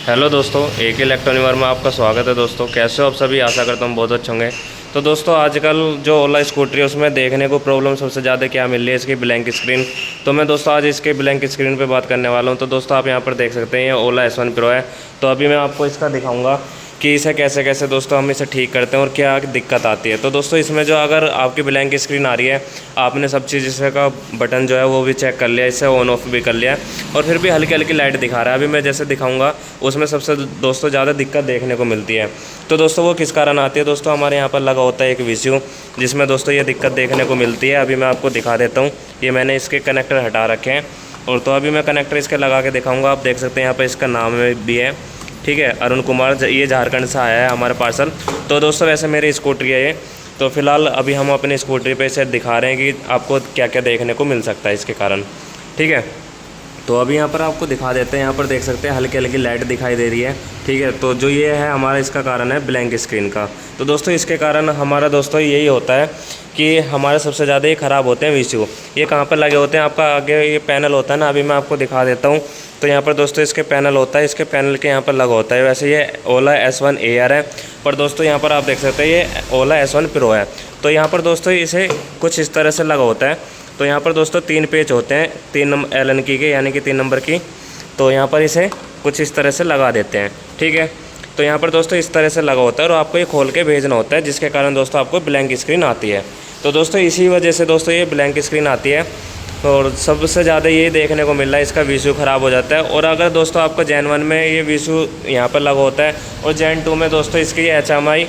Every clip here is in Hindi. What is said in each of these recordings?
हेलो दोस्तों, एक इलेक्ट्रॉनिक में आपका स्वागत है। दोस्तों कैसे हो आप सभी? आशा करता हूँ बहुत अच्छे होंगे। तो दोस्तों आजकल जो ओला स्कूटरी है उसमें देखने को प्रॉब्लम सबसे ज़्यादा क्या मिल रही है, इसकी ब्लैंक स्क्रीन। तो मैं दोस्तों आज इसके ब्लैंक स्क्रीन पे बात करने वाला हूँ। तो दोस्तों आप यहाँ पर देख सकते हैं ये ओला S1 Pro है। तो अभी मैं आपको इसका दिखाऊँगा कि इसे कैसे कैसे दोस्तों हम इसे ठीक करते हैं और क्या दिक्कत आती है। तो दोस्तों इसमें जो अगर आपकी ब्लैंक स्क्रीन आ रही है, आपने सब चीज़ इसका बटन जो है वो भी चेक कर लिया, इससे ऑन ऑफ भी कर लिया और फिर भी हल्की हल्की लाइट दिखा रहा है। अभी मैं जैसे दिखाऊंगा उसमें सबसे दोस्तों ज़्यादा दिक्कत देखने को मिलती है। तो दोस्तों वो किस कारण आती है? दोस्तों हमारे यहाँ पर लगा होता है एक VCU, जिसमें दोस्तों ये दिक्कत देखने को मिलती है। अभी मैं आपको दिखा देता हूँ। ये मैंने इसके कनेक्टर हटा रखे हैं और तो अभी मैं कनेक्टर इसके लगा के दिखाऊँगा। आप देख सकते हैं यहाँ पर इसका नाम भी है, ठीक है, अरुण कुमार। ये झारखंड से आया है हमारे पार्सल। तो दोस्तों वैसे मेरी स्कूटरी है ये। तो फिलहाल अभी हम अपनी स्कूटरी पे इसे दिखा रहे हैं कि आपको क्या क्या देखने को मिल सकता है इसके कारण, ठीक है। तो अभी यहाँ पर आपको दिखा देते हैं। यहाँ पर देख सकते हैं हल्की हल्की लाइट दिखाई दे रही है, ठीक है। तो जो ये है हमारा इसका कारण है ब्लैंक स्क्रीन का। तो दोस्तों इसके कारण हमारा दोस्तों यही होता है कि हमारे सबसे ज़्यादा ये ख़राब होते हैं VCU। ये कहाँ पर लगे होते हैं? आपका आगे ये पैनल होता है ना, अभी मैं आपको दिखा देता हूँ। तो यहाँ पर दोस्तों इसके पैनल होता है, इसके पैनल के यहाँ पर लगा होता है। वैसे ये ओला S1 AR है, पर दोस्तों यहाँ पर आप देख सकते हैं ये ओला S1 Pro है। तो यहाँ पर दोस्तों इसे कुछ इस तरह से लगा होता है। तो यहाँ पर दोस्तों 3 पेच होते हैं, 3 Allen की के, यानी कि 3 नंबर की। तो यहाँ पर इसे कुछ इस तरह से लगा देते हैं, ठीक है। तो यहाँ पर दोस्तों इस तरह से लगा होता है और आपको ये खोल के भेजना होता है, जिसके कारण दोस्तों आपको ब्लैंक स्क्रीन आती है। तो दोस्तों इसी वजह से दोस्तों ये ब्लैंक स्क्रीन आती है और सबसे ज़्यादा ये देखने को मिल रहा है, इसका VCU ख़राब हो जाता है। और अगर दोस्तों आपका Gen 1 में ये VCU यहाँ पर लगा होता है और Gen 2 में दोस्तों इसकी HMI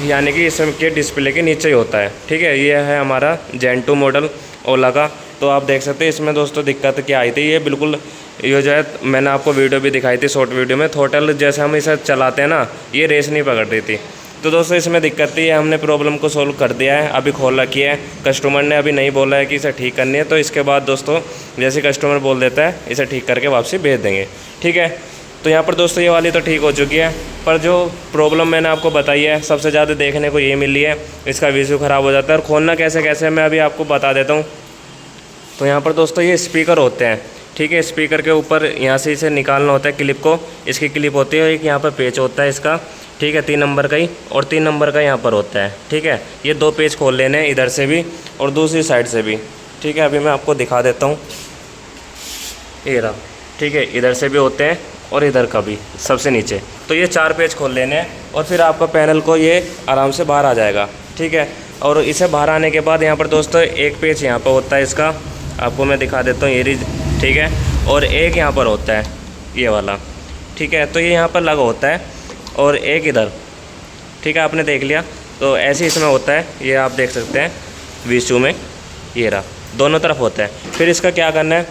यानी कि इसके डिस्प्ले के नीचे ही होता है, ठीक है। ये है हमारा Gen 2 मॉडल ओला का। तो आप देख सकते हैं इसमें दोस्तों दिक्कत क्या आई थी। ये बिल्कुल ये जो है मैंने आपको वीडियो भी दिखाई थी, शॉर्ट वीडियो में। थ्रोटल जैसे हम इसे चलाते हैं ना, ये रेस नहीं पकड़ रही थी। तो दोस्तों इसमें दिक्कत थी, हमने प्रॉब्लम को सोल्व कर दिया है, अभी खोल रखी है। कस्टमर ने अभी नहीं बोला है कि इसे ठीक करनी है। तो इसके बाद दोस्तों जैसे कस्टमर बोल देता है इसे ठीक करके वापसी भेज देंगे, ठीक है। तो यहाँ पर दोस्तों ये वाली तो ठीक हो चुकी है, पर जो प्रॉब्लम मैंने आपको बताई है सबसे ज़्यादा देखने को ये मिली है, इसका VCU ख़राब हो जाता है। और खोलना कैसे कैसे मैं अभी आपको बता देता हूँ। तो यहाँ पर दोस्तों ये स्पीकर होते हैं, ठीक है। स्पीकर के ऊपर यहाँ से इसे निकालना होता है क्लिप को, इसकी क्लिप होती है। एक यहाँ पर पेच होता है इसका, ठीक है, 3 नंबर का ही, और 3 नंबर का यहाँ पर होता है, ठीक है। ये 2 पेच खोल लेने हैं, इधर से भी और दूसरी साइड से भी, ठीक है। अभी मैं आपको दिखा देता हूँ, ये रहा, ठीक है। इधर से भी होते हैं और इधर का भी, सबसे नीचे। तो ये 4 पेच खोल लेने हैं और फिर आपका पैनल को ये आराम से बाहर आ जाएगा, ठीक है। और इसे बाहर आने के बाद यहाँ पर दोस्तों एक पेच यहाँ पर होता है इसका, आपको मैं दिखा देता हूँ, ये, ठीक है। और एक यहाँ पर होता है ये वाला, ठीक है। तो ये यहाँ पर लगा होता है और एक इधर, ठीक है, आपने देख लिया। तो ऐसे इसमें होता है, ये आप देख सकते हैं VCU में, ये रहा, दोनों तरफ होता है। फिर इसका क्या करना है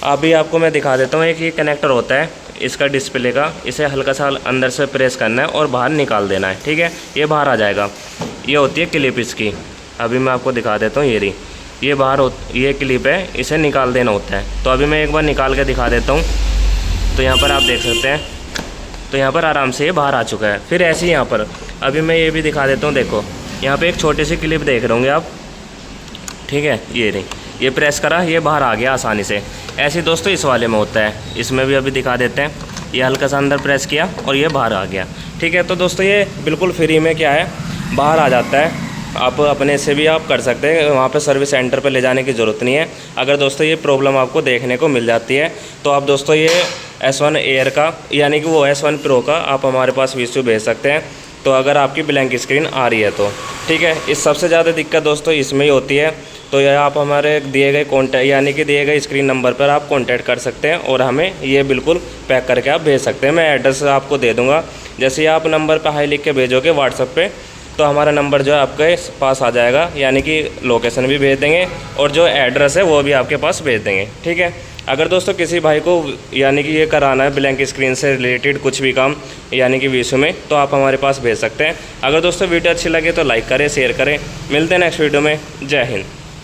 अभी आपको मैं दिखा देता हूँ। एक ये कनेक्टर होता है इसका डिस्प्ले का, इसे हल्का सा अंदर से प्रेस करना है और बाहर निकाल देना है, ठीक है। ये बाहर आ जाएगा। ये होती है क्लिप इसकी, अभी मैं आपको दिखा देता हूँ। ये रही, ये बाहर ये क्लिप है, इसे निकाल देना होता है। तो अभी मैं एक बार निकाल के दिखा देता हूँ। तो यहाँ पर आप देख सकते हैं, तो यहाँ पर आराम से ये बाहर आ चुका है। फिर ऐसे ही यहाँ पर अभी मैं ये भी दिखा देता हूँ। देखो यहाँ पे एक छोटी सी क्लिप देख रहे होंगे आप, ठीक है। ये नहीं, ये प्रेस करा, ये बाहर आ गया आसानी से। ऐसे दोस्तों इस वाले में होता है, इसमें भी अभी दिखा देते हैं। ये हल्का सा अंदर प्रेस किया और ये बाहर आ गया, ठीक है। तो दोस्तों ये बिल्कुल फ्री में क्या है, बाहर आ जाता है। आप अपने से भी आप कर सकते हैं, वहाँ पे सर्विस सेंटर पे ले जाने की ज़रूरत नहीं है। अगर दोस्तों ये प्रॉब्लम आपको देखने को मिल जाती है तो आप दोस्तों ये S1 AR का यानी कि वो S1 Pro का आप हमारे पास VCU भेज सकते हैं। तो अगर आपकी ब्लैंक स्क्रीन आ रही है तो, ठीक है। इस सबसे ज़्यादा दिक्कत दोस्तों इसमें ही होती है। तो यह आप हमारे दिए गए कॉन्टैक्ट यानी कि दिए गए स्क्रीन नंबर पर आप कॉन्टैक्ट कर सकते हैं और हमें ये बिल्कुल पैक करके आप भेज सकते हैं। मैं एड्रेस आपको दे दूँगा, जैसे ही आप नंबर पर हाई लिख के भेजोगे व्हाट्सएप पे, तो हमारा नंबर जो है आपके पास आ जाएगा, यानी कि लोकेशन भी भेज देंगे और जो एड्रेस है वो भी आपके पास भेज देंगे, ठीक है। अगर दोस्तों किसी भाई को यानी कि ये कराना है ब्लैंक स्क्रीन से रिलेटेड कुछ भी काम यानी कि VCU में, तो आप हमारे पास भेज सकते हैं। अगर दोस्तों वीडियो अच्छी लगे तो लाइक करें, शेयर करें। मिलते हैं नेक्स्ट वीडियो में। जय हिंद।